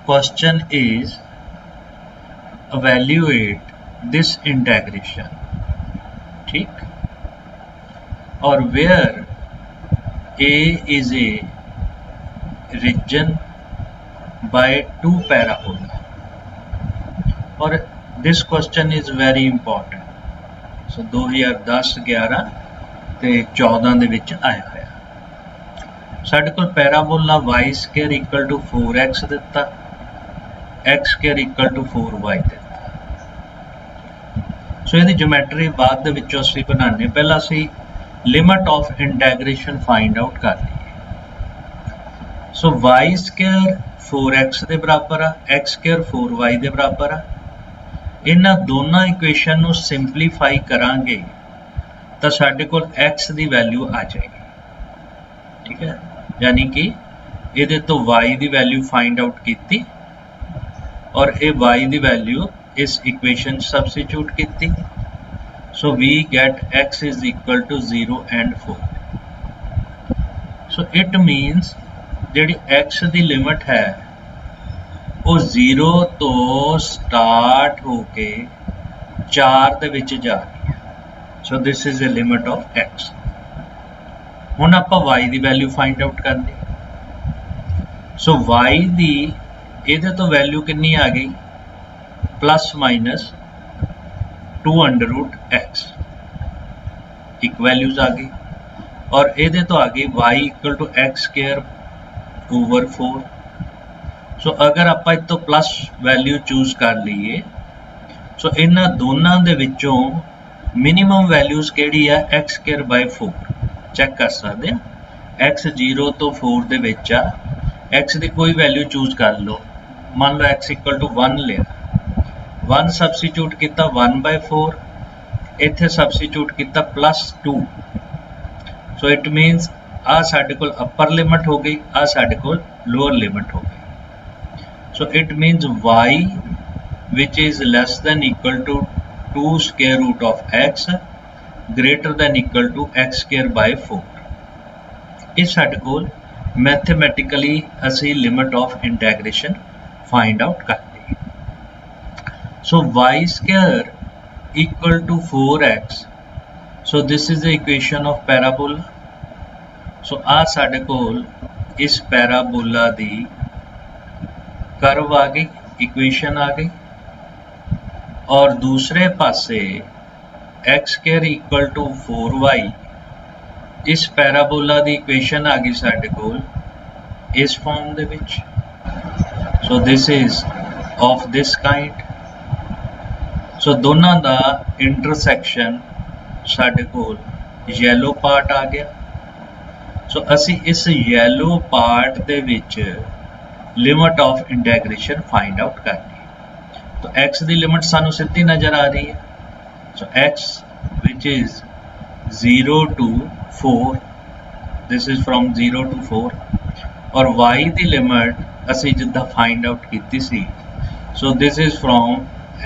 question is evaluate this integration, ठीक, or where A is a region by two parabola, or this question is very important. So 2010-11 ਤੇ 14 ਦੇ ਵਿੱਚ ਆਇਆ ਹੋਇਆ। ਸਾਡੇ ਕੋਲ parabola y square equal to 4x ਦਿੱਤਾ, x square equal to 4y ਦਿੱਤਾ। ਸੋ ਇਹਦੀ ਜਿਓਮੈਟਰੀ ਬਾਅਦ ਦੇ ਵਿੱਚੋਂ ਅਸੀਂ ਬਣਾਉਂਦੇ, ਪਹਿਲਾਂ ਅਸੀਂ ਲਿਮਟ ਆਫ ਇੰਟੈਗਰੇਸ਼ਨ ਫਾਈਂਡ ਆਊਟ ਕਰ ਲਈਏ। ਸੋ y ਸਕੁਅਰ 4x ਦੇ ਬਰਾਬਰ ਆ, x ਸਕੁਅਰ 4y ਦੇ ਬਰਾਬਰ ਆ। ਇਹਨਾਂ ਦੋਨਾਂ ਇਕੁਏਸ਼ਨ ਨੂੰ ਸਿੰਪਲੀਫਾਈ ਕਰਾਂਗੇ ਤਾਂ ਸਾਡੇ ਕੋਲ x ਦੀ ਵੈਲਿਊ ਆ ਜਾਏਗੀ, ਠੀਕ ਹੈ। यानी कि ਇਹਦੇ ਤੋਂ y ਦੀ ਵੈਲਿਊ ਫਾਈਂਡ ਆਊਟ ਕੀਤੀ ਔਰ ਇਹ y ਦੀ ਵੈਲਿਊ ਇਸ ਇਕੁਏਸ਼ਨ ਸਬਸਟੀਟਿਊਟ ਕੀਤੀ। ਸੋ we get x is equal to 0 and 4. so it means ਜਿਹੜੀ x ਦੀ ਲਿਮਟ ਹੈ ਉਹ 0 ਤੋਂ ਸਟਾਰਟ ਹੋ ਕੇ 4 ਦੇ ਵਿੱਚ ਜਾ ਰਹੀ ਹੈ। so this is a limit of x. ਹੁਣ ਆਪਾਂ y ਦੀ ਵੈਲਿਊ ਫਾਈਂਡ ਆਊਟ ਕਰਨੀ। ਸੋ y ਦੀ ਇਹਦੇ ਤੋਂ ਵੈਲਿਊ ਕਿੰਨੀ ਆ ਗਈ, plus minus 2 under root x, ਇੱਕ ਵੈਲਿਊਜ਼ ਆ ਗਈ, ਔਰ ਇਹਦੇ ਤੋਂ ਆ ਗਈ y equal to x square over 4। So ਅਗਰ ਆਪਾਂ ਇਹ ਤੋਂ ਪਲੱਸ ਵੈਲਿਊ ਚੂਜ਼ ਕਰ ਲਈਏ, ਸੋ ਇਹਨਾਂ ਦੋਨਾਂ ਦੇ ਵਿੱਚੋਂ ਮਿਨੀਮਮ ਵੈਲਿਊਜ਼ ਕਿਹੜੀ ਆ, x ਸਕੁਅਰ ਬਾਈ 4 ਚੈੱਕ ਕਰ ਸਕਦੇ ਹਾਂ। x 0 ਤੋਂ 4 ਦੇ ਵਿੱਚ ਆ, x ਦੀ ਕੋਈ ਵੈਲਿਊ ਚੂਜ਼ ਕਰ ਲਓ, ਮੰਨ ਲਓ x ਇਕੁਅਲ ਟੂ 1 ਲਿਆ, 1 ਸਬਸਟੀਟਿਊਟ ਕੀਤਾ 1/4, ਇੱਥੇ ਸਬਸਟੀਟਿਊਟ ਕੀਤਾ ਪਲੱਸ 2। ਸੋ ਇਟ ਮੀਨਸ ਆ ਸਾਡੇ ਕੋਲ ਅਪਰ ਲਿਮਟ ਹੋ ਗਈ, ਆ ਸਾਡੇ ਕੋਲ ਲੋਅਰ ਲਿਮਟ ਹੋ ਗਈ। So it means y which is less than equal to 2 square root of x greater than equal to x square by 4। ਇਹ ਸਾਡੇ ਕੋਲ ਮੈਥਮੈਟਿਕਲੀ ਅਸੀਂ ਲਿਮਟ ਆਫ ਇੰਟੈਗਰੇਸ਼ਨ ਫਾਈਂਡ ਆਊਟ ਕਰ ਲਈ। ਸੋ y square equal to 4x, so this is the equation of parabola। ਸੋ ਆ ਸਾਡੇ ਕੋਲ ਇਸ ਪੈਰਾਬੋਲਾ ਦੀ ਕਰਵ ਆ ਗਈ, ਇਕੁਏਸ਼ਨ ਆ ਗਈ, ਔਰ ਦੂਸਰੇ ਪਾਸੇ x square equal to 4y, ਇਸ ਪੈਰਾਬੋਲਾ ਦੀ ਇਕੁਏਸ਼ਨ ਆ ਗਈ ਸਾਡੇ ਕੋਲ ਇਸ ਫਾਰਮ ਦੇ ਵਿੱਚ। So this is of this kind. So ਦੋਨਾਂ ਦਾ ਇੰਟਰਸੈਕਸ਼ਨ ਸਾਡੇ ਕੋਲ ਯੈਲੋ ਪਾਰਟ ਆ ਗਿਆ। ਸੋ ਅਸੀਂ ਇਸ ਯੈਲੋ ਪਾਰਟ ਦੇ ਵਿੱਚ ਲਿਮਟ ਆਫ ਇੰਟੈਗਰੇਸ਼ਨ ਫਾਈਂਡ ਆਊਟ ਕਰਨੀ। ਤਾਂ x ਦੀ ਲਿਮਟ ਸਾਨੂੰ ਸਿੱਧੀ ਨਜ਼ਰ ਆ ਰਹੀ ਹੈ। So x which is 0 to 4, this is from 0 to 4, और y ਦੀ ਲਿਮਟ ਅਸੀਂ ਜਿੱਦਾਂ ਫਾਈਂਡ ਆਊਟ ਕੀਤੀ ਸੀ। So this is from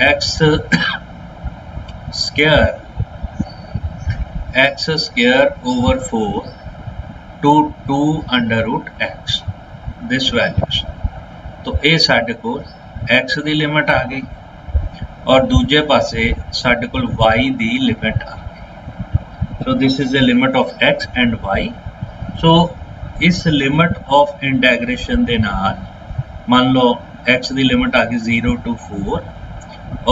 x square over 4 to 2 under root x, this values। तो ਇਹ ਸਾਡੇ ਕੋਲ x ਦੀ ਲਿਮਟ ਆ ਗਈ और दूजे पासे साडे कोल y दी लिमिट आ गई। So this is the limit of x and y। सो इस लिमिट ऑफ इंटैग्रेशन दे नाल मान लो x दी लिमिट आ गई 0 to 4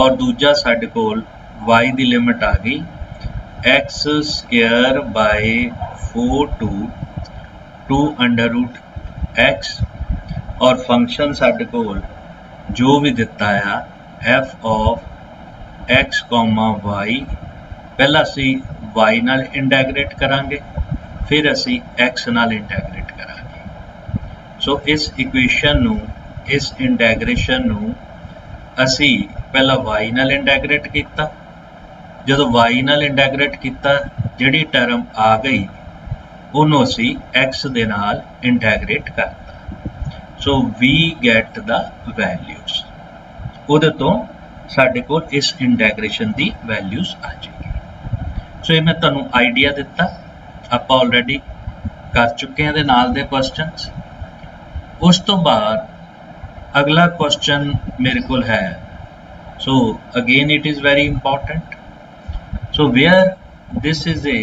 और दूजा साडे कोल y दी लिमिट आ गई x square by 4 to 2 under root x, और फंक्शन साडे कोल जो भी दिता है f of x, y, पहला असी y नाल इंटैग्रेट करांगे, फिर असी x नाल इंटैग्रेट करांगे। सो इस इक्वेशन नू, इस इंटैग्रेशन नू असी पहला y नाल इंटैग्रेट किया, जदों y नाल इंटैग्रेट किया जिहड़ी टर्म आ गई उहनूं असी x दे नाल इंटैग्रेट करता। So we get the values, ਉਹਦੇ ਤੋਂ ਸਾਡੇ ਕੋਲ ਇਸ ਇੰਟੈਗਰੇਸ਼ਨ ਦੀ ਵੈਲਿਊਜ਼ ਆ ਜਾਏਗੀ। ਸੋ ਇਹ ਮੈਂ ਤੁਹਾਨੂੰ ਆਈਡੀਆ ਦਿੱਤਾ, ਆਪਾਂ ਆਲਰੇਡੀ ਕਰ ਚੁੱਕੇ ਹਾਂ ਦੇ ਨਾਲ ਦੇ ਕੁਐਸਚਨਸ। ਉਸ ਤੋਂ ਬਾਅਦ अगला क्वेश्चन मेरे को है, so again it is very important. So where this is a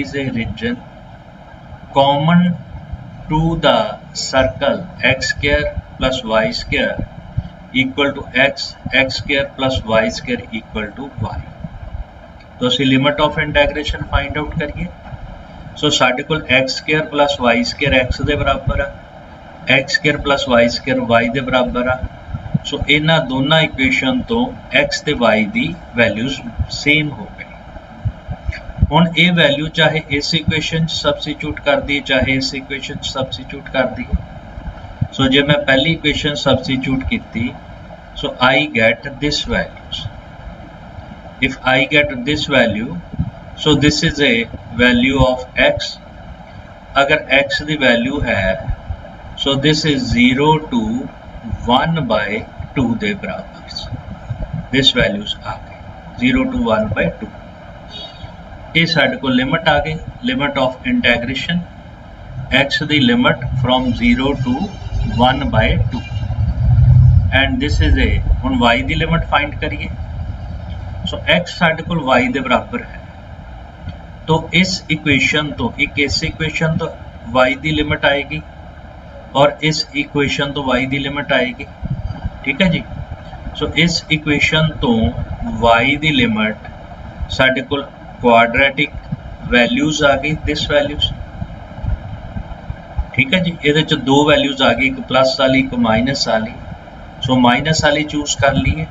is a region common to the circle x square plus y square equal to x square plus y square equal to y. तो ਅਸੀਂ limit of इंटैग्रेशन find out करिए. सो साडे कोल x square plus y square x ਦੇ ਬਰਾਬਰ ਆ, x square plus y square y ਦੇ ਬਰਾਬਰ ਆ. ਸੋ ਇਹਨਾਂ ਦੋਨਾਂ ਇਕੁਏਸ਼ਨ ਤੋਂ x ਤੇ y ਦੀ ਵੈਲਿਊਜ਼ ਸੇਮ ਹੋ ਗਈ. ਹੁਣ ਇਹ ਵੈਲਿਊ ਚਾਹੇ ਇਸ ਇਕੁਏਸ਼ਨ 'ਚ ਸਬਸਟੀਟਿਊਟ ਕਰ ਦਈਏ ਚਾਹੇ ਇਸ ਇਕੁਏਸ਼ਨ 'ਚ ਸਬਸਟੀਟਿਊਟ ਕਰ ਦਈਏ. ਸੋ ਜੇ ਮੈਂ ਪਹਿਲੀ ਇਕੁਏਸ਼ਨ ਸਬਸਟੀਟਿਊਟ ਕੀਤੀ, ਸੋ I get this values. If I get this value, so this is a value of x. अगर x ਦੀ ਵੈਲਿਊ ਹੈ, so this is 0 to 1/2 ਦੇ ਬਰਾਬਰ. this values ਆ ਗਏ 0 to 1/2. ਇਹ ਸਾਡੇ ਕੋਲ ਲਿਮਟ ਆ ਗਈ, limit of integration x the limit from 0 to 1/2 and this is a. ਹੁਣ y ਦੀ ਲਿਮਟ ਫਾਈਂਡ ਕਰੀਏ. ਸੋ x ਸਾਡੇ ਕੋਲ y ਦੇ ਬਰਾਬਰ ਹੈ, तो इस इक्वेशन तो एक इस इक्वेशन तो y की लिमिट आएगी और इस इक्वेशन तो y की लिमिट आएगी. ठीक है जी. सो इस इक्वेशन तो y की लिमिट साडे कोल क्वाड्रेटिक वैल्यूज आ गई, दिस वैल्यूज. ठीक है जी. ये दो वैल्यूज आ गई, एक प्लस वाली एक माइनस वाली. सो माइनस वाली चूज कर लिए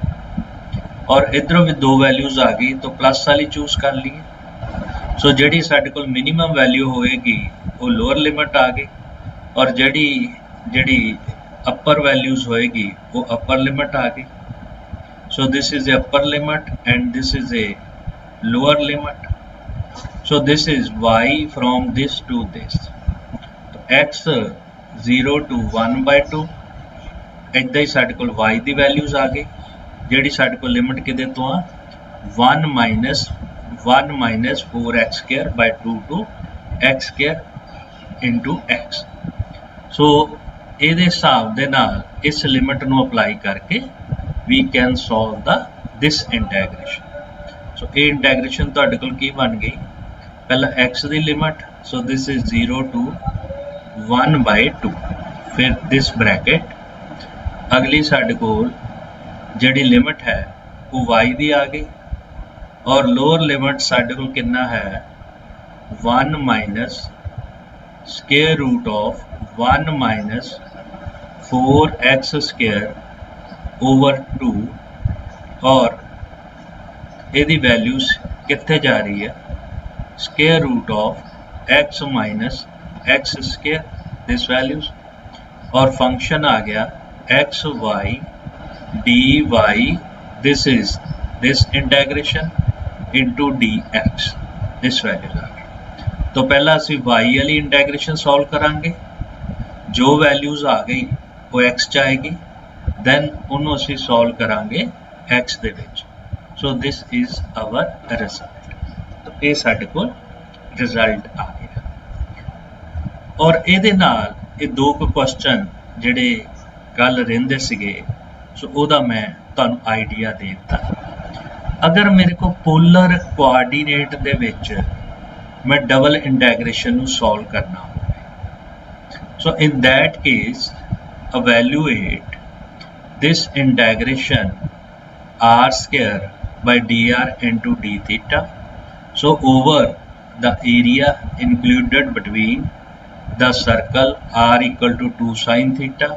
और इधरों भी दो वैल्यूज आ गई तो प्लस वाली चूज कर लिए. सो जिहड़ी साडे कोल मिनिमम वैल्यू होएगी वो लोअर लिमिट आ गई और जिहड़ी अपर वैल्यूज होएगी वो अपर लिमिट आ गई. So this is a upper limit and this is a lower limit. So this is y from this to this. तो x 0 to 1/2 इदां ही साडे कोल y दी वैल्यूज आ गई जिहड़ी साडे कोल लिमिट किदे तो आ 1 minus 4x square by 2 to x square into x. सो ਇਹਦੇ ਹਿਸਾਬ ਦੇ ਨਾਲ ਇਸ ਲਿਮਿਟ ਨੂੰ ਅਪਲਾਈ ਕਰਕੇ we can solve the this integration. ਸੋ ਇਹ ਇੰਟੈਗ੍ਰੇਸ਼ਨ ਤੁਹਾਡੇ ਕੋਲ ਕੀ ਬਣ ਗਈ, ਪਹਿਲਾਂ x the limit, so this is 0 to 1/2, ਫਿਰ this bracket. ਅਗਲੀ ਸਾਡੇ ਕੋਲ ਜਿਹੜੀ ਲਿਮਿਟ ਹੈ ਉਹ y ਦੀ ਆ ਗਈ और लोअर लिमिट साडे कोल कितना है 1 minus square root of 1 minus 4x square over 2 और ਇਹਦੀ वैल्यूज कित्थे जा रही है square root of x minus x square, this values. और फंक्शन आ गया x y dy, this is this integration into dx, this values आ गई. तो पहला असी y वाली इंटैग्रेशन सॉल्व करांगे, जो वैल्यूज आ गई वो x च आएगी, दैन उन्होंने असी सॉल्व करांगे x दे विच. So this is our result. तो ये साडे कोल रिजल्ट आ गया. और इहदे नाल ये दो क्वेश्चन जिहड़े कल रहिंदे सीगे, सो ओहदा मैं तुहानूं आइडिया दे दित्ता. अगर मेरे को पोलर कोआर्डीनेट दे विच मैं डबल इंटैग्रेशन नूं सॉल्व करना होवे, so in that case evaluate this integration r square by dr into d theta, so over the area included between the circle r equal to 2 sin theta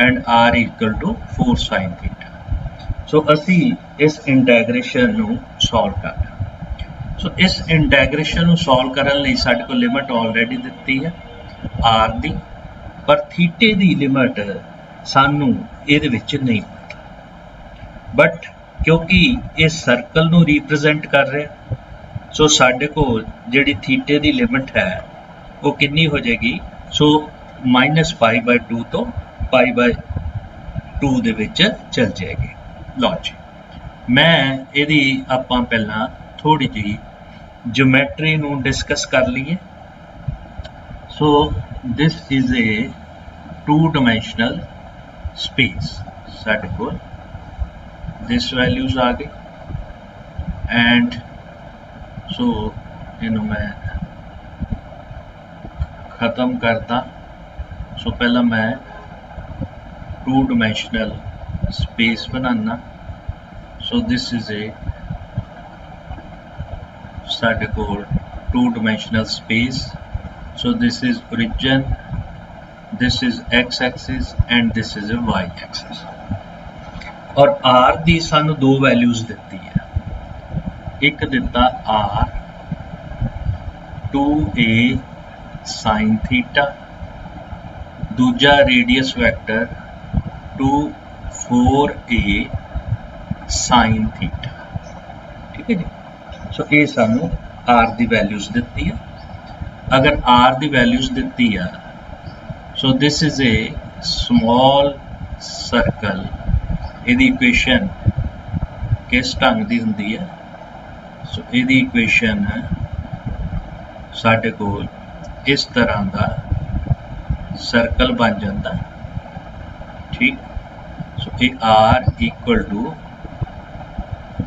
and r equal to 4 sin theta. सो असी इस इंटैग्रेशन नूं solve करना. सो इस इंटैग्रेशन नूं solve करन लई साडे कोल limit already दित्ती है आर दी, पर थीटे दी लिमिट सानू इहदे विच नहीं पता. बट क्योंकि इस सर्कल नूं रिप्रजेंट कर रहा, सो साडे कोल जिहड़ी थीटे दी लिमिट है वो कितनी हो जाएगी, सो -π/2 तो π/2 दे विच चल जाएगी. लो जी, मैं यदि आपां पहला थोड़ी जी ज्योमैट्री नूं डिस्कस कर लीए. सो this is a 2 dimensional space साडे कोल दिस वैल्यूज आ गई एंड सो इनू मैं खत्म करता। सो पहला मैं 2 dimensional space banana. So this is ए साडे कोल 2 dimensional space. So this is origin, this is x axis and this is a y axis और r ਦੀ ਸਾਨੂੰ ਦੋ ਵੈਲਿਊਜ਼ ਦਿੱਤੀ ਹੈ। ਇੱਕ ਦਿੱਤਾ r 2a sin theta, ਦੂਜਾ radius vector 2 4a sin theta। ਠੀਕ ਹੈ ਜੀ। ਸੋ ਇਹ ਸਾਨੂੰ r ਦੀ ਵੈਲਿਊਜ਼ ਦਿੱਤੀ ਹੈ। ਅਗਰ r ਦੀ ਵੈਲਿਊਜ਼ ਦਿੱਤੀ ਆ so this is a small circle, ਇਹਦੀ ਇਕੁਏਸ਼ਨ ਕਿਸ ਢੰਗ ਦੀ ਹੁੰਦੀ ਹੈ? ਸੋ ਇਹਦੀ ਇਕੁਏਸ਼ਨ ਸਾਡੇ ਕੋਲ ਇਸ ਤਰ੍ਹਾਂ ਦਾ ਸਰਕਲ ਬਣ ਜਾਂਦਾ। ਠੀਕ। ਸੋ ਇਹ r equal to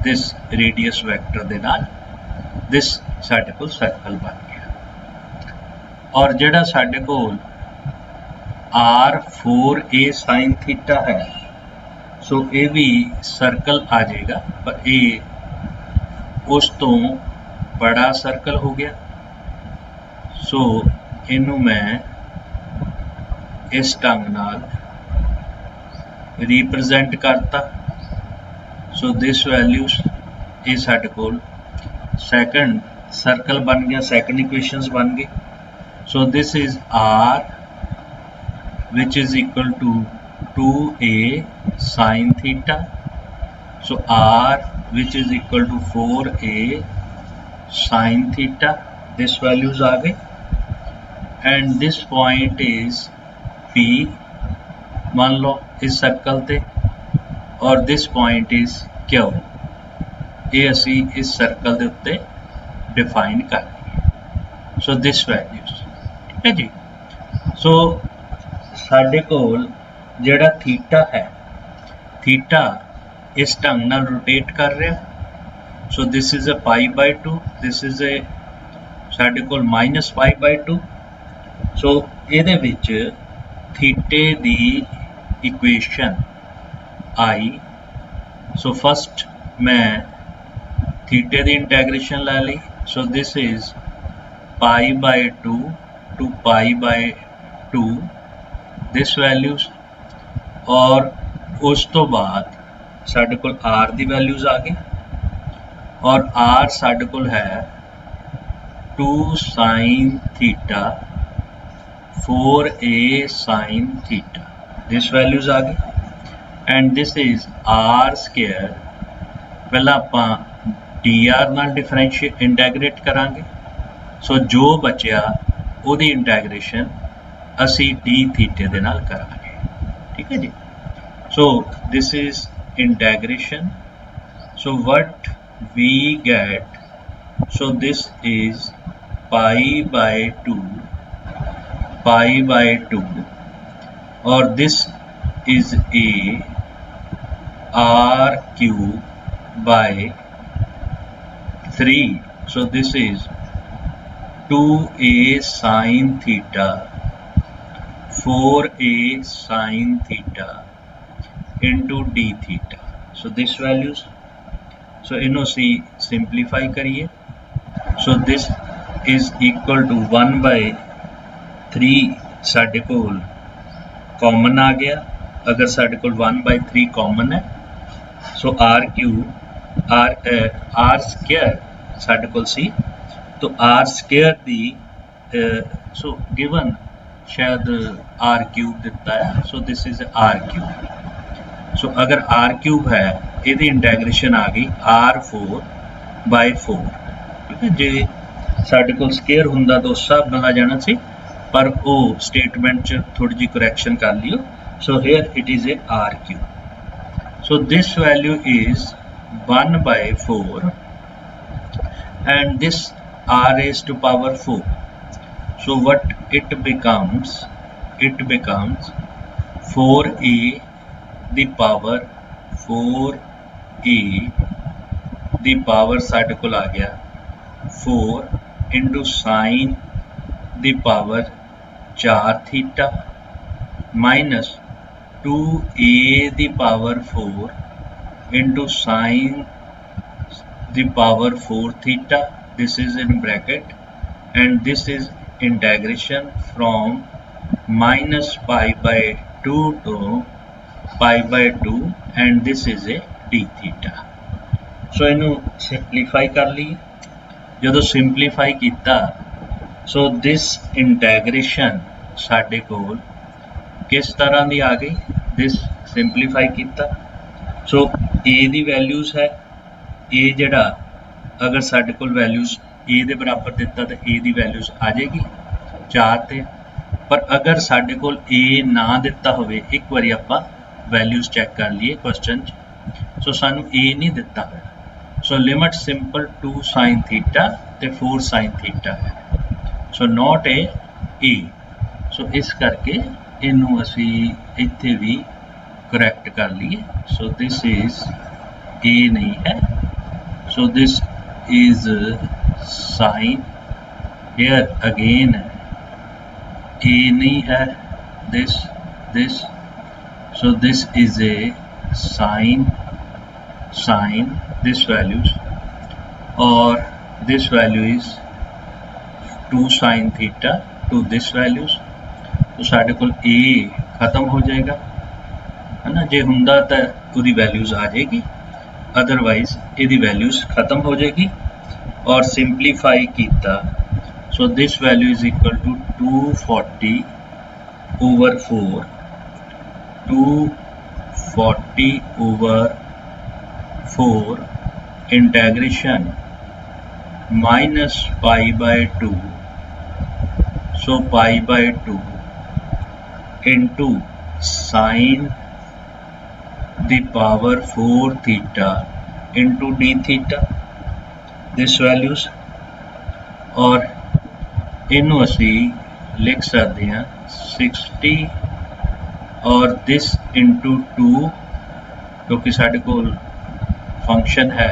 this radius vector ਦੇ ਨਾਲ this ਸਾਡੇ ਕੋਲ ਸਰਕਲ ਬਣ ਗਿਆ। ਔਰ ਜਿਹੜਾ ਸਾਡੇ ਕੋਲ r 4a sin theta है सो ये भी सर्कल आ जाएगा पर ये उस तो बड़ा सर्कल हो गया। सो इनू मैं इस ढंग नाल रिप्रेजेंट करता। सो दिस वैल्यूज ये साडे कोल सैकंड सर्कल बन गया, सैकंड इक्वेशंस बन गई। So this is r which is equal to 2a sin theta, so r which is equal to 4a sin theta, this values आ गए and this point is P मान लो इस circle ते और this point is Q, ये असी इस circle दे उत्ते define कर दिए। so this values ठीक है जी। so ਸਾਡੇ ਕੋਲ ਜਿਹੜਾ ਥੀਟਾ ਹੈ, ਥੀਟਾ ਇਸ ਢੰਗ ਨਾਲ ਰੋਟੇਟ ਕਰ ਰਿਹਾ। ਸੋ this is a π/2, this is a ਸਾਡੇ ਕੋਲ -π/2। ਸੋ ਇਹਦੇ ਵਿੱਚ ਥੀਟੇ ਦੀ ਇਕੁਏਸ਼ਨ ਆਈ। ਸੋ ਫਸਟ ਮੈਂ ਥੀਟੇ ਦੀ ਇੰਟੈਗ੍ਰੇਸ਼ਨ ਲੈ ਲਈ। So this is π/2 to π/2 this values और उस तो बाद साडे कोल r दी वैल्यूज आ गई और r साडे कोल है 2 sin theta 4a sin theta, this values आ गई and this is r square. पहला आपां dr नाल डिफरेंशिएट इंटैग्रेट करांगे। सो जो बचिया ओदी इंटैग्रेशन ਅਸੀਂ d थीटे ਦੇ ਨਾਲ ਕਰਾਂਗੇ। ਠੀਕ ਹੈ ਜੀ। ਸੋ this is integration, so what we get, so this is π/2 और this is a r cube by 3, so this is 2a sin theta 4a sin theta into d theta, so this values। so इन्हों सी simplify करिए। so this is equal to 1/3 साडे कोल common आ गया। अगर साडे कोल 1/3 common है सो r square साडे कोल सी, तो r स्क्वायर दी सो गिवन शायद r क्यूब दिता है। So this is r cube. So अगर r क्यूब है ਇਹਦੀ इंटैग्रेशन आ गई r4/4। ठीक है। जे ਸਾਡੇ ਕੋਲ ਸਕੁਅਰ ਹੁੰਦਾ ਤਾਂ ਉਸ ਹਿਸਾਬ ਨਾਲ ਆ ਜਾਣਾ ਸੀ, ਪਰ ਉਹ ਸਟੇਟਮੈਂਟ 'ਚ ਥੋੜੀ ਜਿਹੀ ਕਰੈਕਸ਼ਨ ਕਰ ਲਿਓ। So here it is a r cube. So this value is 1/4 and this r raised to power 4। so what it becomes 4a the power 4a the power ਸਾਡੇ ਕੋਲ ਆ ਗਿਆ 4 into sign the power 4 theta minus 2a the power 4 into sine the power 4 theta. This is in bracket and this is integration from minus pi by 2 to pi by 2 and this is a d theta. So ਇਹਨੂੰ simplify ਕਰ ਲਈ ਜਦੋਂ simplify ਕੀਤਾ so this integration ਸਾਡੇ ਕੋਲ किस तरह की आ गई दिस सिंपलीफाई किया सो ए दी वैल्यूज़ है ए जड़ा अगर साढ़े को वैल्यूज़ ए दे बराबर दिता तो ए दी वैल्यूज़ आ जाएगी 4 ते पर अगर साढ़े को ए ना दिता होवे एक बारी आपां वैल्यूज़ चेक कर लिए क्वेश्चन सो सानू ए नहीं दिता होया so limit simple 2 sin theta ते 4 sin थीटा है सो नॉट ए सो इस करके इनू असी इत्थे भी करैक्ट कर लिए सो दिस इज ए नहीं है so this is sine here again a नहीं है this so this is a sine this values और this value is 2 sin theta to this values तो साढ़े को ए खत्म हो जाएगा है ना जे हुंदा तो उसकी वैल्यूज़ आ जाएगी अदरवाइज ये वैल्यूज़ खत्म हो जाएगी और सिंपलीफाई किया so this value is equal to 240 over 4 240 over 4 integration minus pi by 2 so pi by 2 into sine the power 4 theta into d theta this values और इनू असी लिख सकते हैं 60 और दिस इंटू 2 क्योंकि साढ़े को फंक्शन है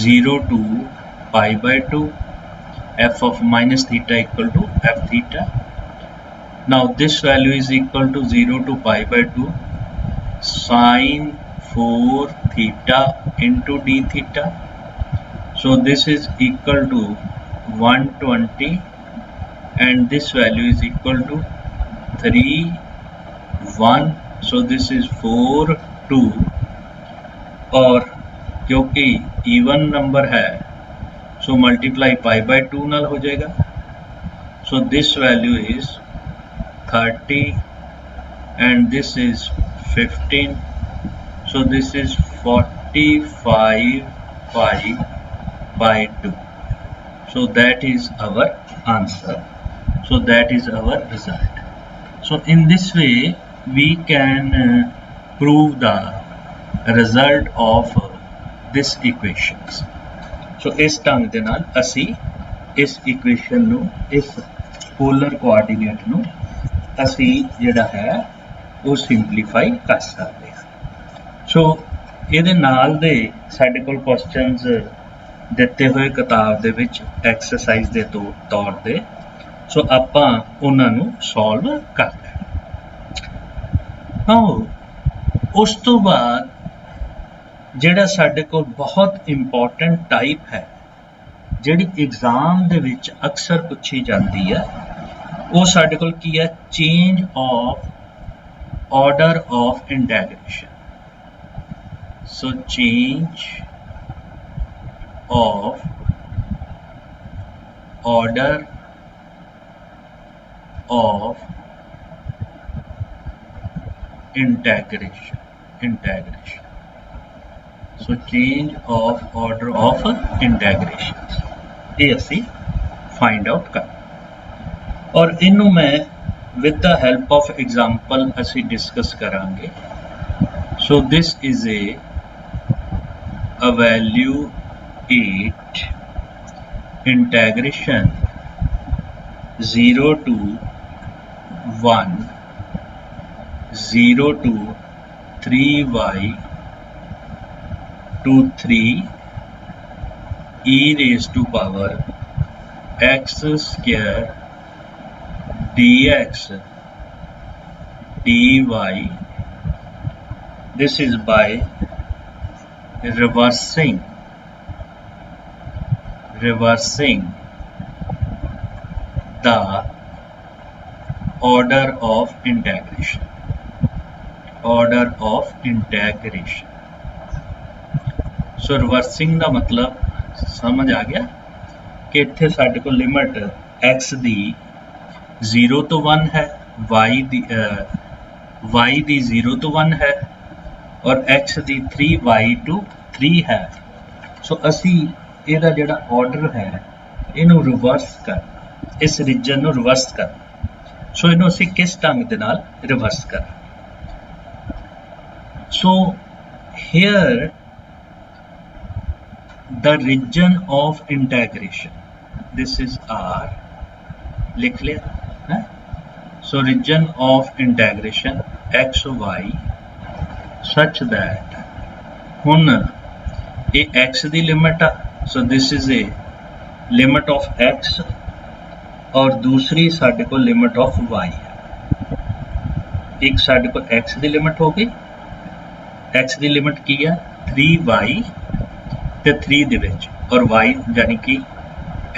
0 to pi by 2 f of minus theta equal to f theta. Now this value is equal to 0 to pi by 2 sine 4 theta into d theta. So this is equal to 120 and this value is equal to 3 1 so this is 4 2 और क्योंकि even number है so multiply pi by 2 नाल हो जाएगा so this value is 30 and this is 15 so this is 45 pi by 2 so that is our answer so that is our result so in this way we can prove the result of this equations so इस ढंग दे नाल असी इस equation नू इस polar coordinate नू असी जिहड़ा है वो सिंपलीफाई कर सकते हैं सो इहदे नाल दे साडे कोल क्वेश्चनस दिते हुए किताब दे विच एक्सरसाइज दे तौर ते सो आपां उन्हां नू सॉल्व कर लैना नाउ उस तो बाद जिहड़ा साडे कोल बहुत इंपॉर्टेंट टाइप है जिहड़ी एग्जाम दे विच अक्सर पूछी जाती है वो साडे कोल की है change of order of integration so change of order of integration so change of order of integrations ये असी फाइंड आउट कर और इनू मैं with the help of example असी डिस्कस करांगे सो this is a value 8 integration 0 to 1 0 to 3y to 3 e raised to power x square dx dy. This is by reversing the order of integration. So reversing का मतलब समझ आ गया कि इत्थे साडे कोल limit x दी 0 तो 1 है, y दी 0 तो 1 है और x दी 3y to 3 है। सो असी इहदा जिहड़ा ऑर्डर है इनू रिवर्स कर, इस रीजन नू रिवर्स कर। सो इनू असी किस ढंग दे नाल रिवर्स कर। So here the region of integration, this is R, लिख लिया है। So region of integration x y such that हुन ये x दी लिमिट आ, so this is a limit of x और दूसरी साडे को लिमिट ऑफ y है। एक साडे को x दी लिमिट हो गई, x दी लिमिट की है 3y ਤੇ 3 ਦੇ ਵਿੱਚ और y यानी कि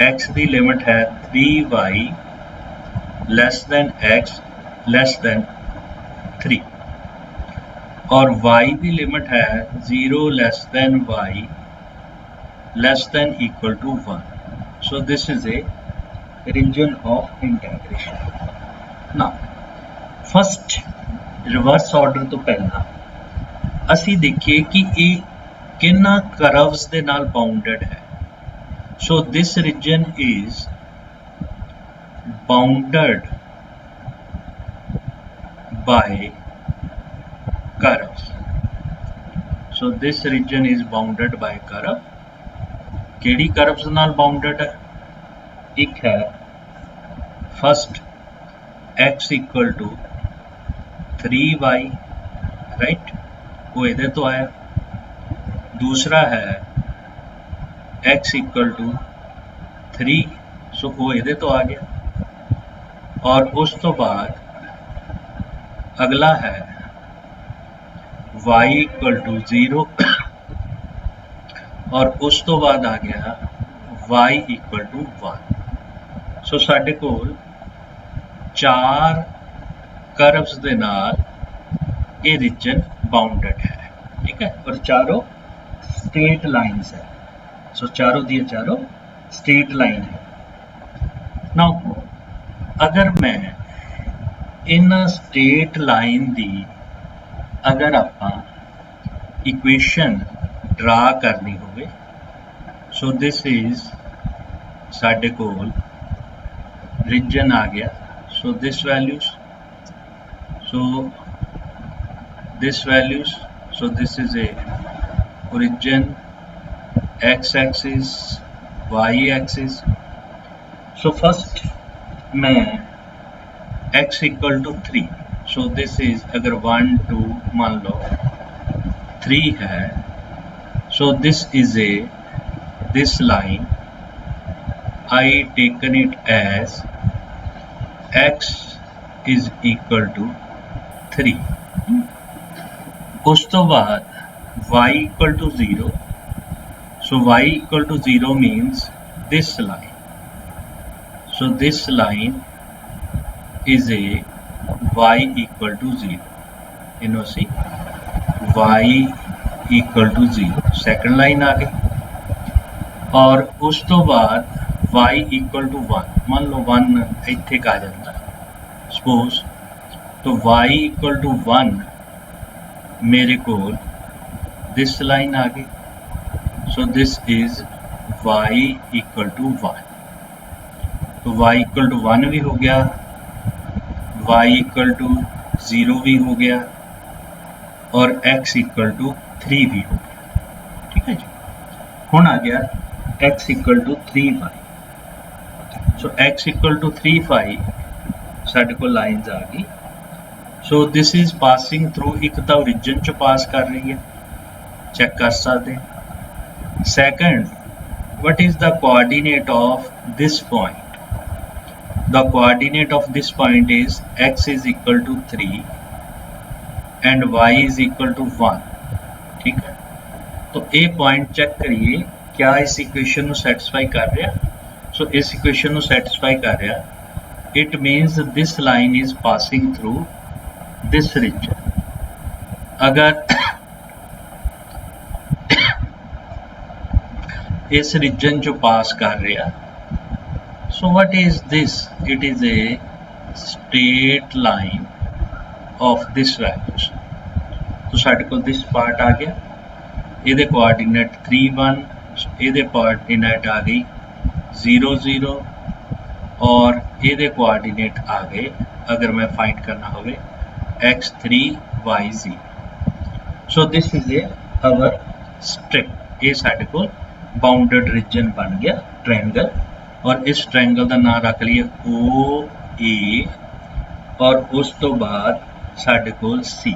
x ਦੀ लिमिट है 3y less than x less than 3 और y ਦੀ लिमिट है 0 less than y less than equal to 1. So this is a region of integration. Now first reverse order ਤੋਂ ਪਹਿਲਾਂ ਅਸੀਂ ਦੇਖੀਏ ਕਿ ਇਹ किन्ना curves दे नाल bounded है। So this region is bounded by curves. So this region is bounded by curve। केड़ी curves नाल bounded है? एक है first x equal to 3y, right? वो इधर तो आया। दूसरा है x इक्वल टू 3, सो वो इधर तो आ गया। और उस तो बाद अगला है y इक्वल टू 0 और उस तो बाद आ गया y इक्वल टू 1। सो साडे कोल 4 कर्व्स दे नाल ये रीजन बाउंडेड है, ठीक है। और चारों स्ट्रेट लाइन्स है। सो चारों दी चारों स्ट्रेट लाइन है। नाउ अगर मैं इन स्ट्रेट लाइन दी अगर आपां इक्वेशन ड्रा करनी होवे, सो दिस इज साडे कोल रीजन आ गया। So this values, so this values, so this is A origin, x axis, y axis. So first मैं x equal to 3, so this is अगर 1 2 मान लो 3 है, so this is a this line I taken it as x is equal to 3। उस तो बाद y equal to 0, so y equal to 0 means this line, so this line is a y equal to 0, you know, see y equal to 0 second line आ गई। और उस तो बाद y equal to 1, मान लो 1 इत्थे आ जाता सपोज, तो y equal to 1 मेरे कोल this line आ गई। so this is y equal to 1, तो y equal to 1 भी हो गया, y equal to 0 भी हो गया और x equal to 3 भी हो गया, ठीक है जी। हुण आ गया x equal to 3y, so x equal to 3y साडे को लाइन्स आ गई ਸੋ ਦਿਸ ਇਜ਼ ਪਾਸਿੰਗ ਥਰੂ, ਇੱਕ ਤਾਂ ਓਰੀਜਨ ਚ ਪਾਸ ਕਰ ਰਹੀ ਹੈ, ਚੈੱਕ ਕਰ ਸਕਦੇ। Second, what is the coordinate of this point? The coordinate of this point is x is equal to 3 and y is equal to 1। ठीक है, तो ये पॉइंट चेक करिए क्या इस इक्वेशन ਨੂੰ ਸੈਟੀਸਫਾਈ ਕਰ ਰਿਹਾ। सो इस इक्वेशन ਨੂੰ ਸੈਟੀਸਫਾਈ ਕਰ ਰਿਹਾ। It means this line is passing through this region. अगर इस रीजन चो पास कर रहा, so what is this? It is a straight line of this values. तो साढ़े को दिस पार्ट आ गया, ये कोआर्डिनेट 3 1, ये कोआर्डिनेट आ गई 0 0 और ये कोआर्डिनेट आ गए, अगर मैं फाइंड करना हो x3 y0। So this is A our strip. ये साढ़े को बाउंडेड रीजन बन गया ट्रायंगल, और इस ट्रायंगल का नाम रख लिया ओ ए, और उस तो बाद साढ़े को सी।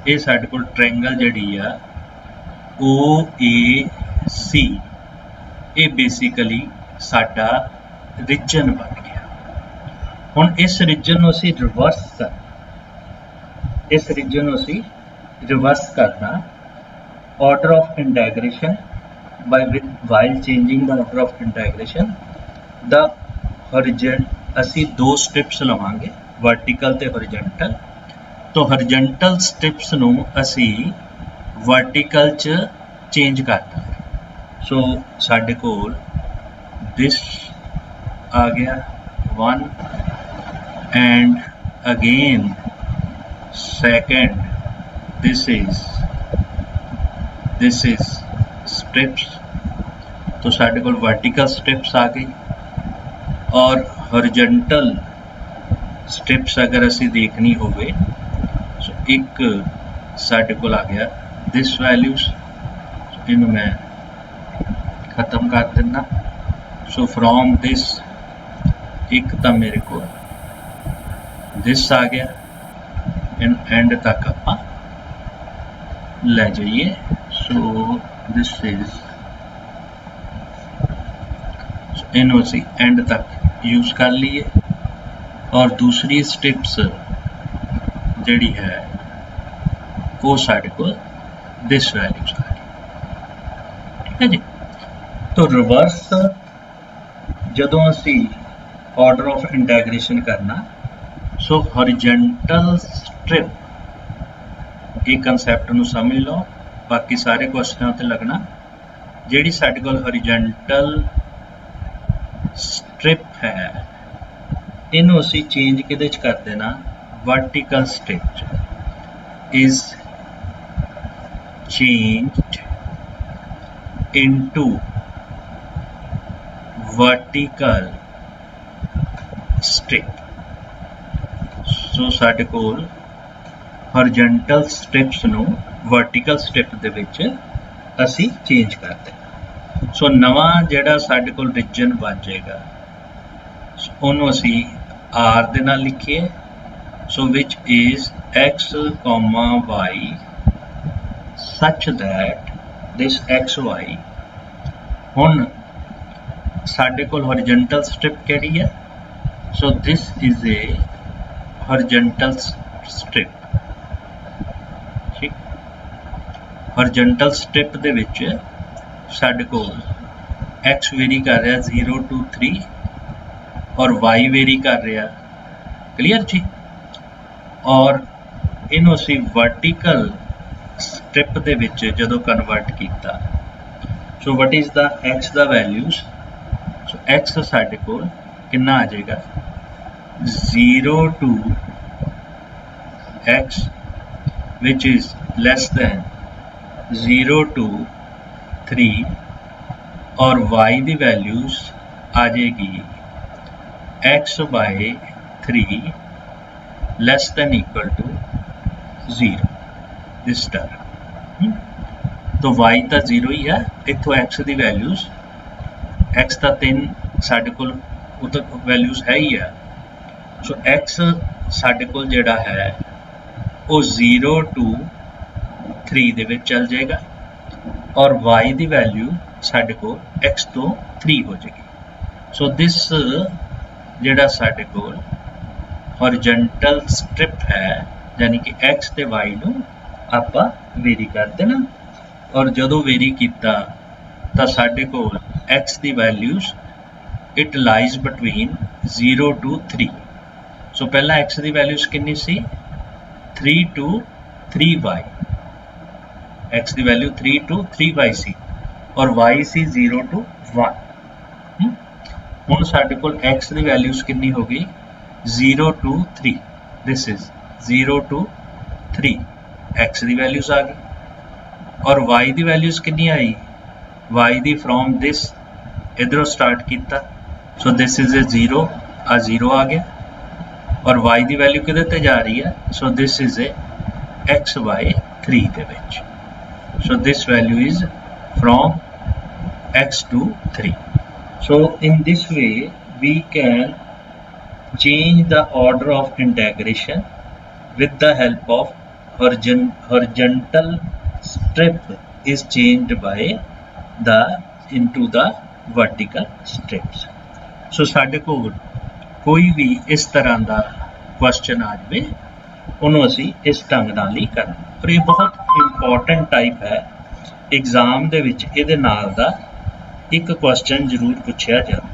ये साढ़े को ट्रायंगल जिहड़ी आ ओ ए सी, ये बेसिकली साडा रीजन बन गया। हुण इस रीजन नूं असीं रिवर्स करना, इस रीजन नूं असीं रिवर्स करना order of integration by while changing the order of integration the horizontal, ਅਸੀਂ दो स्ट्रिप्स लवांगे वर्टिकल ते हॉरिजॉन्टल। तो हॉरिजॉन्टल स्ट्रिप्स ਨੂੰ ਅਸੀਂ वर्टिकल च चेंज करना है। सो ਸਾਡੇ ਕੋਲ this आ गया 1 and again second, this is strips. तो साढ़े को वर्टिकल स्ट्रिप्स आ गई, और हॉरिजॉन्टल स्ट्रिप्स अगर असी देखनी हो, सो एक साढ़े को आ गया दिस वैल्यूज। इनू मैं खत्म कर देना। सो फ्रॉम दिस एक तो मेरे को दिस आ गया, एंड तक आप ले जाइए। सो दिस इज इनू असी एंड तक यूज कर लीए, और दूसरी स्ट्रिप्स जिहड़ी है वो साढ़े को दिस वैल्यूज आ गई। ठीक है जी। तो रिवर्स जदों असी ऑर्डर ऑफ इंटैग्रेशन करना, सो हॉरिजॉन्टल स्ट्रिप, ये कंसैप्ट नूं समझ लो, बाकी सारे क्वेश्चन उत्ते लगना। जिहड़ी साडे कोल हॉरिजॉन्टल स्ट्रिप है, इनू असी चेंज किहदे च कर देना, vertical strip is changed into vertical strip. So साडे कोल हॉरिजॉन्टल स्ट्रिप्स नू वर्टिकल स्ट्रिप दे विच असी चेंज कर देना। सो नवा जिहड़ा साडे कोल रीजन बन जाएगा, उहनूं असी आर दे नाल लिखिए। So which is x comma y such that this x y. हुण साडे कोल हॉरिजॉन्टल स्ट्रिप किहड़ी है? So this is a horizontal strip. ठीक, हॉरिजॉन्टल स्ट्रिप दे विच साडे कोल एक्स वेरी कर रहा 0 to 3 और वाई वेरी कर रहा, क्लीयर जी। और इनू असी वर्टिकल स्ट्रिप दे विच जदों कन्वर्ट किया, so what is the x the values. So x साडे कोल कितना आ जाएगा 0 to x which is less than 0 to 3 और y दी वैल्यूज आ जाएगी x by 3 less than equal to 0 this term। तो y तो 0 ही है, इतों x दी वैल्यूज x तो 3 साढ़े को वैल्यूज है ही है। सो x साडे कोल जिहड़ा है वो 0 to 3 दे विच चल जाएगा और y की वैल्यू साडे कोल x तो 3 हो जाएगी। सो दिस जिहड़ा साडे कोल हॉरिजॉन्टल स्ट्रिप है यानी कि x ते y नूं आपां वेरी कर देना और जदों वेरी कीता तां साडे कोल x की values it lies between 0 to 3। सो पहला x की वैल्यूज कितनी सी 3 to 3y, x की वैल्यू 3 to 3y सी और y सी 0 to 1। हुण साडे कोल x की वैल्यूज कितनी हो गई 0 to 3, this is 0 to 3 x की वैल्यूज आ गई और y की वैल्यूज कितनी आई y की फ्रॉम दिस इधरों स्टार्ट किया। सो दिस इज ए 0 आ गया और y की वैल्यू किधर ते जा रही है। So this is a x by 3 दे विच। So this value is from x to 3। So in this way we can change the order of integration with the help of horizontal strip is changed by the into the vertical strips। सो साडे कोल कोई भी इस तरह का question आ जाए उन्होंने असी इस ढंग नाल ही करना और ये बहुत इंपॉर्टेंट टाइप है। एग्जाम दे विच इहदे नाल दा एक क्वेश्चन जरूर पूछा जाता।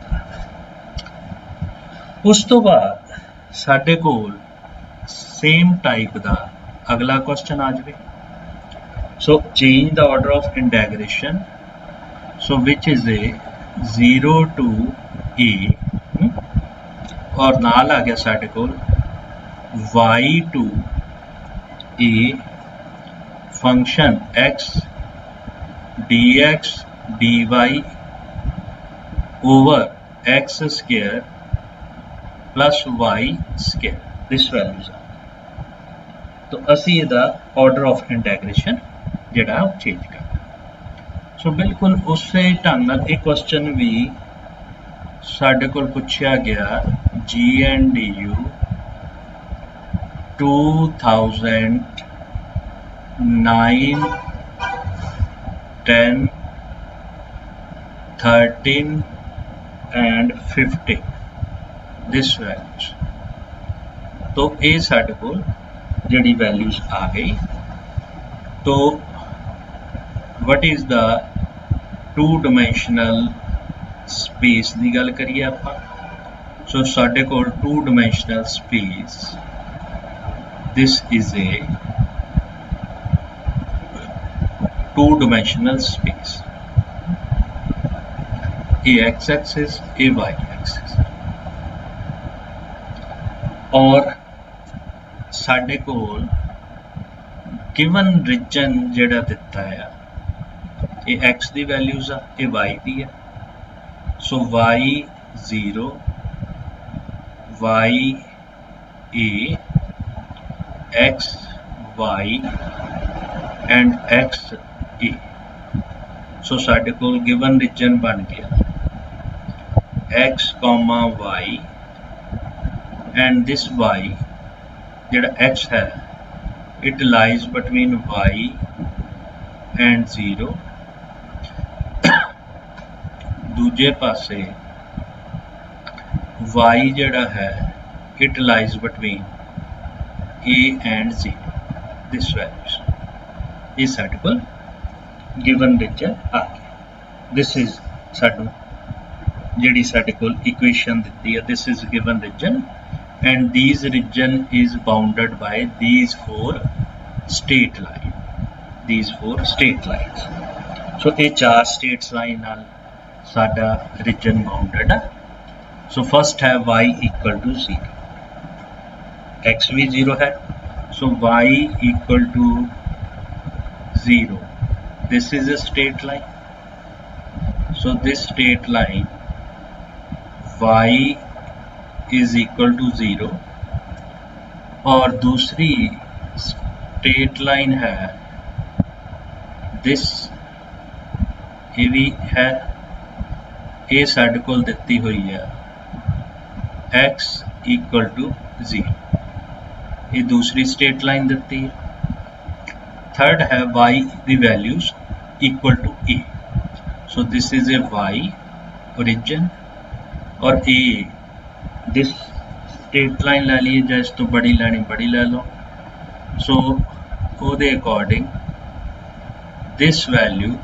उस तो बाद साडे कोल सेम टाइप का अगला क्वेश्चन आ जाए। So change the order of integration so which is a 0 to a और नाल आ गया साडे कोल y to a function x dx dy over x square plus y square this values आ। तो असी इहदा ऑर्डर ऑफ इंटैग्रेशन जिहड़ा वो चेंज करना। सो बिल्कुल उस ढंग नाल एक क्वेश्चन भी साडे कोल पुछया गया GNDU 2009, 10, 13 and 15 दिस वैल्यूज। तो ये साडे कोल जिहड़ी वैल्यूज आ गई। तो what is the 2 dimensional space की गल करिए आपां। सो साडे कोल 2 dimensional space this is a 2 dimensional space. A X axis a Y axis और साडे कोल गिवन रीजन जिहड़ा दिता है ये एक्स की वैल्यूज आ ये वाई की है। So y 0 y a x y and x a. So साडे कोल गिवन रीजन बन गया x comma y and this y जिहड़ा एक्स है it lies between y and 0। दूजे पासे वाई जिहड़ा है it lies between a and 0 this values. ये साडे कोल गिवन रीजन आ गया। दिस इज साडू जिहड़ी साडे कोल इक्वेशन दित्ती है this is given region and these region is bounded by these 4 state lines। so ये 4 states line नाल साडा region bounded है। so first है y equal to 0 x भी 0 है। so y equal to 0 this is a straight line। so this straight line y is equal to 0 और दूसरी straight line है दिस ये भी है ये साडे कोल दित्ती हुई है x equal to 0 ये दूसरी स्ट्रेट लाइन दिती है। थर्ड है y दी values equal to a, so this is a y origin और a दिस स्ट्रेट लाइन लै लीए या इस तो बड़ी लैनी बड़ी लै लो। सो ਉਹਦੇ according this value,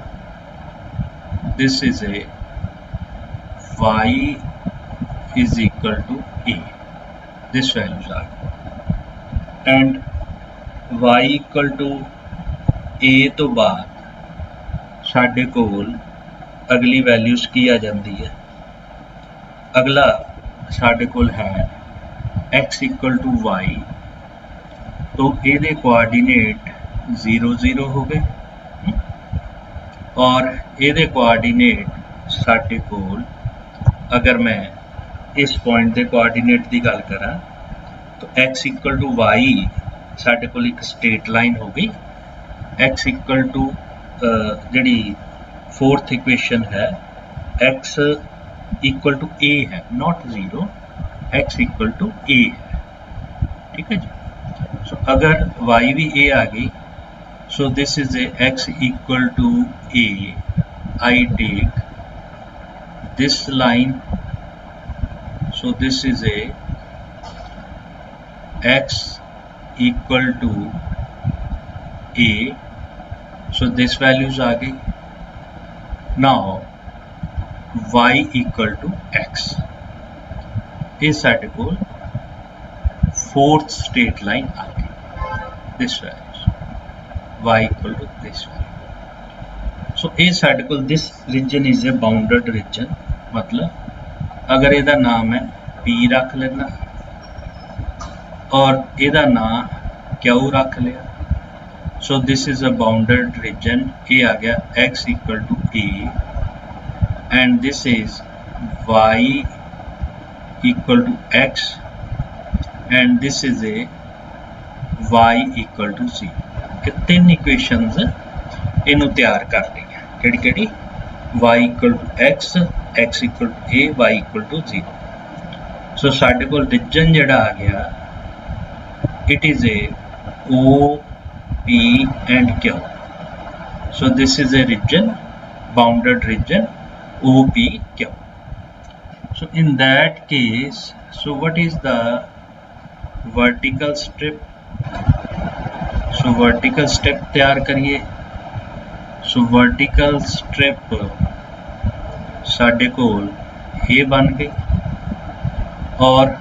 this is a y is equal to a, this values are, and y equal to a तो बाद साढ़े कोल अगली वैल्यूज की आ जाती है। अगला साढ़े कोल है x इक्वल टू y, तो ये कोआर्डीनेट 0 0 हो गए और ये कोआर्डीनेट साढ़े कोल अगर मैं इस पॉइंट के कोआर्डीनेट की गल करा तो x इक्वल टू वाई साढ़े कोल एक स्ट्रेट लाइन हो गई। x इक्वल टू जी फोर्थ इक्वेशन है x इक्वल टू a है, not 0, x equal to a है, ठीक है जी। सो अगर y भी a आ गई, so this is a x equal to a, I take this line, so this is a x equal to a, so this values आ गई। now y equal to x is साढ़े कोल fourth straight line आ गई, this values y equal to this value। so ये साढ़े कोल this region is a bounded region, मतलब अगर ਇਹਦਾ नाम है p रख लेना और ਇਹਦਾ नाम q रख लिया, so this is a bounded region। ये आ गया x equal to a and this is y equal to x and this is a y equal to 0। तीन इक्वेशनस इनू तैयार कर ली कि y equal to x, x equal to a, y equal to 0। So साढ़े कोल region जिहड़ा आ गया it is a O, P and Q। So this is a region, bounded region O, P, Q। So in that case, so what is the vertical strip? So vertical strip तैयार करिए। सो vertical strip साढ़े कोल ये बन गई और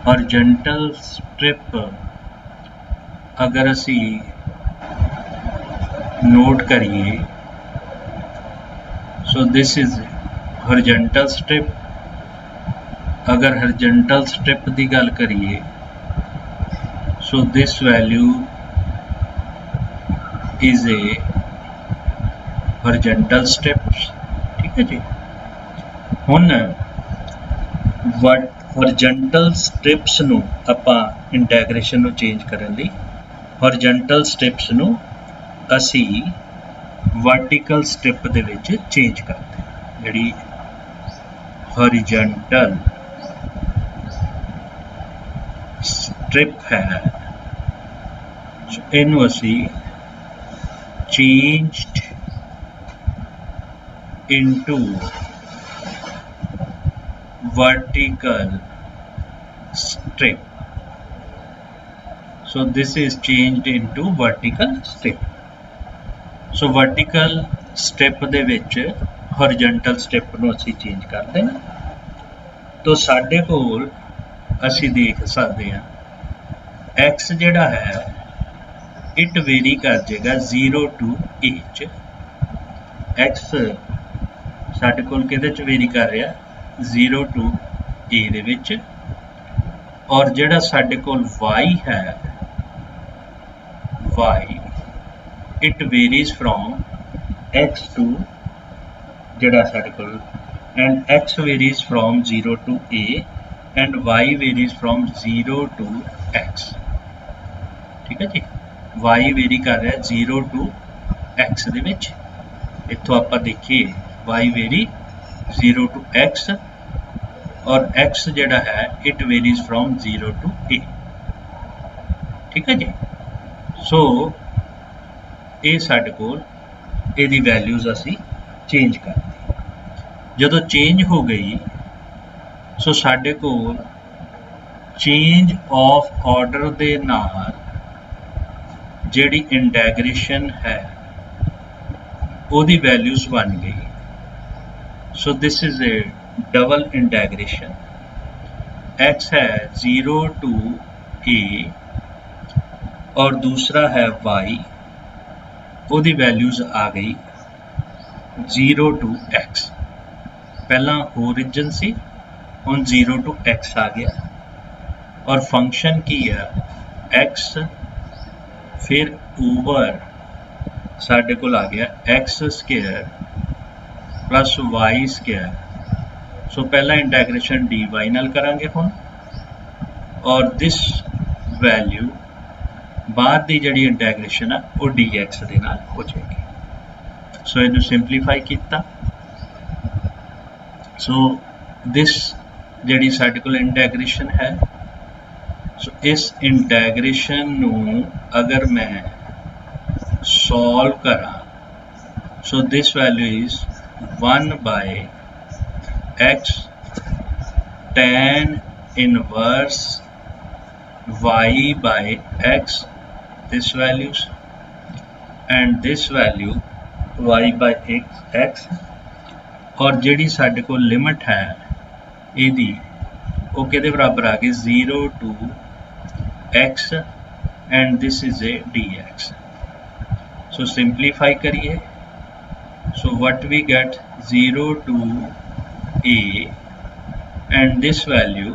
horizontal strip अगर असी note करिए, सो दिस इज हॉरिजॉन्टल स्ट्रिप। अगर हॉरिजॉन्टल स्ट्रिप की गल करिए, सो this value is a horizontal strips, ठीक है जी। हुन horizontal strips नू आपां इंटैग्रेशन नू चेंज करन लई horizontal strips नू असी वर्टिकल स्ट्रिप दे विच चेंज करते हैं। जिहड़ी horizontal स्ट्रिप है इनू असी changed into vertical strip, so this is changed into vertical strip। so vertical strip ਦੇ ਵਿੱਚ horizontal strip ਨੂੰ ਅਸੀਂ चेंज कर देना, तो साढ़े कोल ਅਸੀਂ देख सकते हैं x ਜਿਹੜਾ है इट वेरी कर जाएगा 0 to a च। x साढ़े कोल किहदे च वेरी कर रहा 0 to a दे विच, और जिहड़ा साढ़े कोल y है y it varies from x to जिहड़ा साढ़े कोल, and x varies from 0 to a and y varies from 0 to x, ठीक है जी। y वेरी कर रहा 0 to x दे विच, इत्थों आपां देखिए y वेरी 0 to x और x जिहड़ा है it varies from 0 to a। ठीक है जी। सो ये साडे कोल ਇਹਦੀ ਵੈਲਿਊਜ਼ ਅਸੀਂ ਚੇਂਜ ਕਰਤੀ। ਜਦੋਂ ਚੇਂਜ ਹੋ ਗਈ ਸੋ ਸਾਡੇ ਕੋਲ ਚੇਂਜ ਆਫ ਆਰਡਰ ਦੇ ਨਾਲ ਜਿਹੜੀ ਇੰਟੈਗ੍ਰੇਸ਼ਨ ਹੈ ਉਹਦੀ ਵੈਲਿਊਜ਼ ਬਣ ਗਈ। So this is a double integration. x है 0 to a और दूसरा है y, ਉਹਦੀ वैल्यूज़ आ गई 0 to x। पहला ओरिजिन सी ਹੁਣ 0 to x आ गया और फंक्शन की है x फिर ओवर साढ़े को आ गया x square plus y square. So पहला इंटैग्रेशन डी वाई नाल करांगे हुण और दिस वैल्यू बाद की जिहड़ी इंटैग्रेशन है वो डी एक्स दे नाल हो जाएगी। सो इनू सिंपलीफाई किया। सो दिस जिहड़ी साडे कोल इंटैग्रेशन है सो इस इंटैग्रेशन नू अगर मैं सॉल्व करा so this value is 1 by x tan inverse y by x, this values, and this value y by x और जिहड़ी साडे कोल लिमिट है इहदी वो किहदे बराबर आ गई 0 to x and this is a dx। so simplify करिए। so what we get 0 to a and this value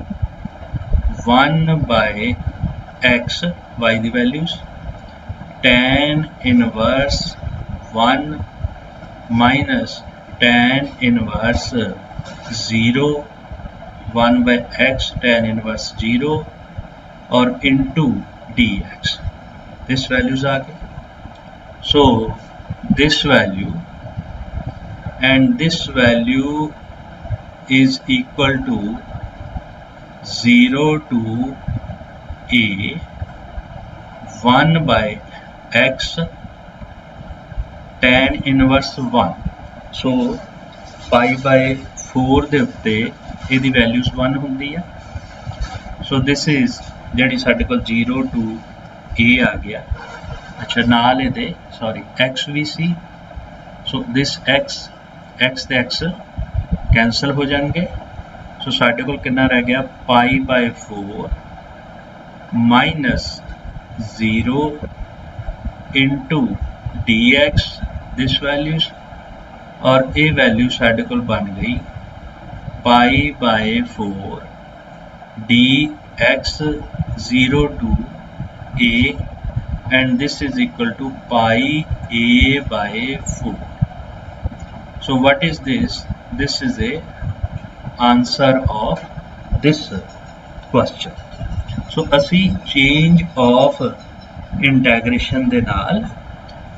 1 by x, y the values, tan inverse 1 minus tan inverse 0, 1 by x tan inverse 0 और into dx, this values आ गई। so this value and this value is equal to 0 to a 1 by x tan inverse 1। so pi by 4 ਦੇ ਉੱਤੇ ਇਹਦੀ values 1 ਹੁੰਦੀ ਹੈ। so this is ਜਿਹੜੀ ਸਾਡੇ ਕੋਲ 0 to a ਆ ਗਿਆ। ਅੱਛਾ ਨਾਲ ਇਹਦੇ ਸੌਰੀ x ਵੀ ਸੀ। so this x ਤੇ x कैंसल हो जाएंगे। सो साढ़े को कितना रह गया pi by 4 minus 0 into d x this values और ये वैल्यू साढ़े को बन गई pi by 4 d x 0 to a and this is equal to pi a by 4। so what is this? This is a answer of this question। so ਅਸੀਂ change of integration ਦੇ ਨਾਲ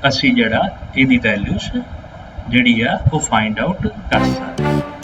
ਅਸੀਂ ਜਿਹੜਾ ਇਹਦੀ values ਜਿਹੜੀ ਆ ਉਹ find out ਕਰ ਸਕਦੇ।